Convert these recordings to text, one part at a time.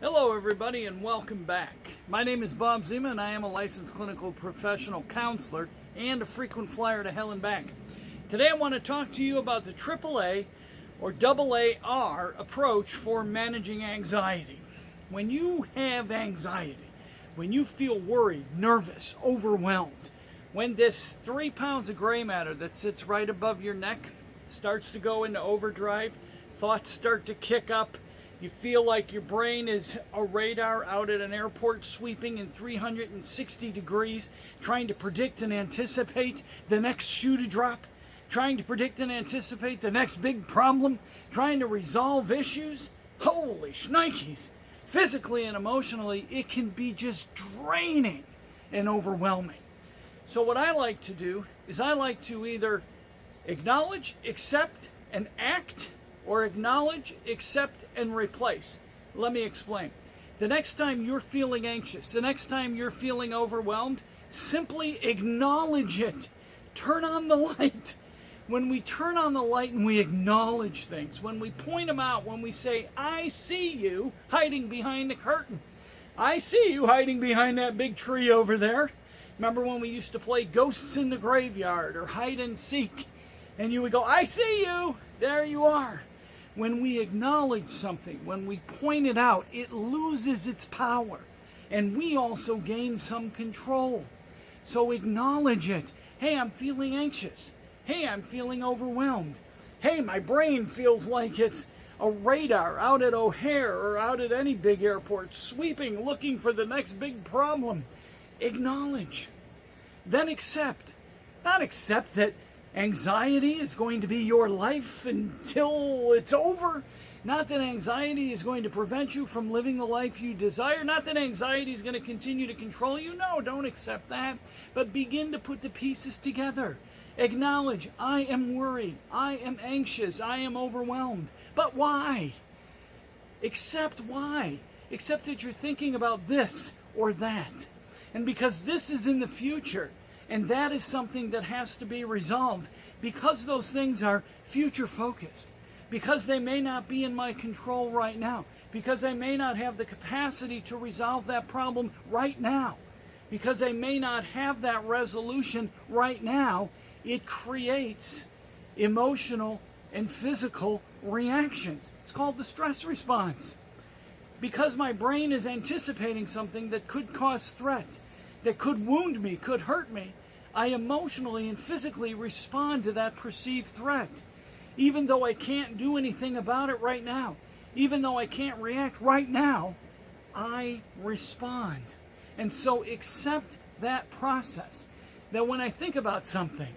Hello everybody and welcome back. My name is Bob Zima and I am a licensed clinical professional counselor and a frequent flyer to hell and back. Today I want to talk to you about the AAA or AAR approach for managing anxiety. When you have anxiety, when you feel worried, nervous, overwhelmed, when this 3 pounds of gray matter that sits right above your neck starts to go into overdrive, thoughts start to kick up, you feel like your brain is a radar out at an airport sweeping in 360 degrees, trying to predict and anticipate the next shoe to drop, trying to predict and anticipate the next big problem, trying to resolve issues. Holy shnikes! Physically and emotionally, it can be just draining and overwhelming. So what I like to do is I like to either acknowledge, accept, and act, or acknowledge, accept, and replace. Let me explain. The next time you're feeling anxious, the next time you're feeling overwhelmed, simply acknowledge it. Turn on the light. When we turn on the light and we acknowledge things, when we point them out, when we say, I see you hiding behind the curtain. I see you hiding behind that big tree over there. Remember when we used to play ghosts in the graveyard or hide and seek? And you would go, I see you. There you are. When we acknowledge something, when we point it out, it loses its power. And we also gain some control. So acknowledge it. Hey, I'm feeling anxious. Hey, I'm feeling overwhelmed. Hey, my brain feels like it's a radar out at O'Hare or out at any big airport, sweeping, looking for the next big problem. Acknowledge. Then accept. Not accept that anxiety is going to be your life until it's over. Not that anxiety is going to prevent you from living the life you desire. Not that anxiety is going to continue to control you. No, don't accept that. But begin to put the pieces together. Acknowledge, I am worried. I am anxious. I am overwhelmed. But why? Accept why. Accept that you're thinking about this or that. And because this is in the future, and that is something that has to be resolved, because those things are future focused, because they may not be in my control right now, because I may not have the capacity to resolve that problem right now, because I may not have that resolution right now, it creates emotional and physical reactions. It's called the stress response. Because my brain is anticipating something that could cause threat, that could wound me, could hurt me, I emotionally and physically respond to that perceived threat. Even though I can't do anything about it right now, even though I can't react right now, I respond. And so accept that process. That when I think about something,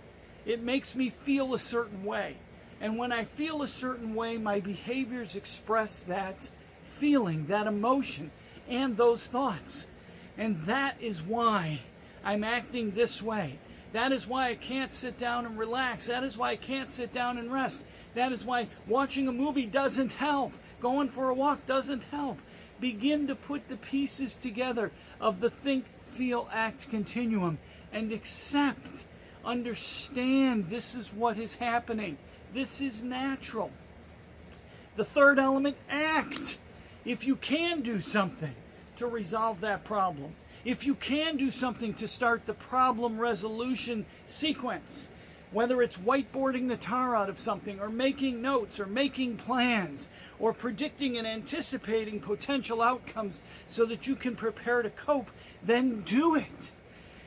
it makes me feel a certain way. And when I feel a certain way, my behaviors express that feeling, that emotion, and those thoughts. And that is why I'm acting this way. That is why I can't sit down and relax. That is why I can't sit down and rest. That is why watching a movie doesn't help. Going for a walk doesn't help. Begin to put the pieces together of the think, feel, act continuum and accept, understand this is what is happening. This is natural. The third element, act. If you can do something to resolve that problem, if you can do something to start the problem resolution sequence, whether it's whiteboarding the tar out of something, or making notes, or making plans, or predicting and anticipating potential outcomes so that you can prepare to cope, then do it.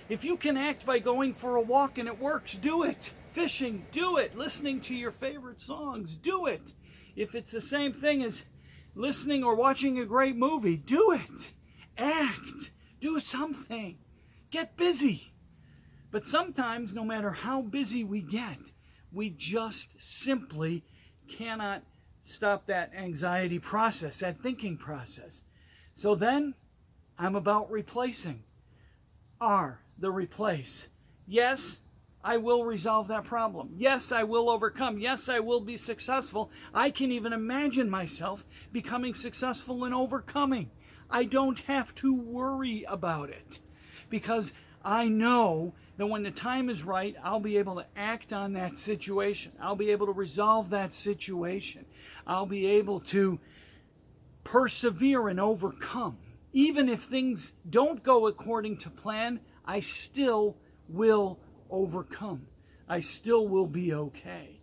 If you can act by going for a walk and it works, do it. Fishing, do it. Listening to your favorite songs, do it. If it's the same thing as listening or watching a great movie, do it. Act. Do something. Get busy. But sometimes, no matter how busy we get, we just simply cannot stop that anxiety process, that thinking process. So then, I'm about replacing. The replace. Yes, I will resolve that problem. Yes, I will overcome. Yes, I will be successful. I can even imagine myself becoming successful in overcoming. I don't have to worry about it because I know that when the time is right, I'll be able to act on that situation. I'll be able to resolve that situation. I'll be able to persevere and overcome. Even if things don't go according to plan, I still will overcome. I still will be okay.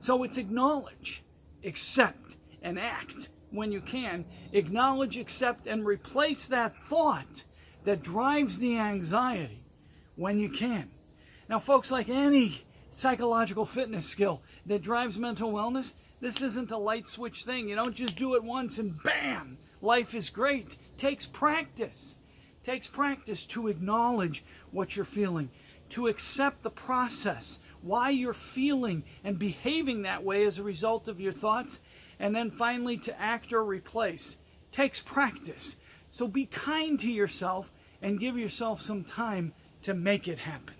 So it's acknowledge, accept, and act when you can. Acknowledge, accept, and replace that thought that drives the anxiety when you can. Now, folks, like any psychological fitness skill that drives mental wellness, this isn't a light switch thing. You don't just do it once and bam, life is great. Takes practice. Takes practice to acknowledge what you're feeling, to accept the process, why you're feeling and behaving that way as a result of your thoughts, and then finally to act or replace. Takes practice. So be kind to yourself and give yourself some time to make it happen.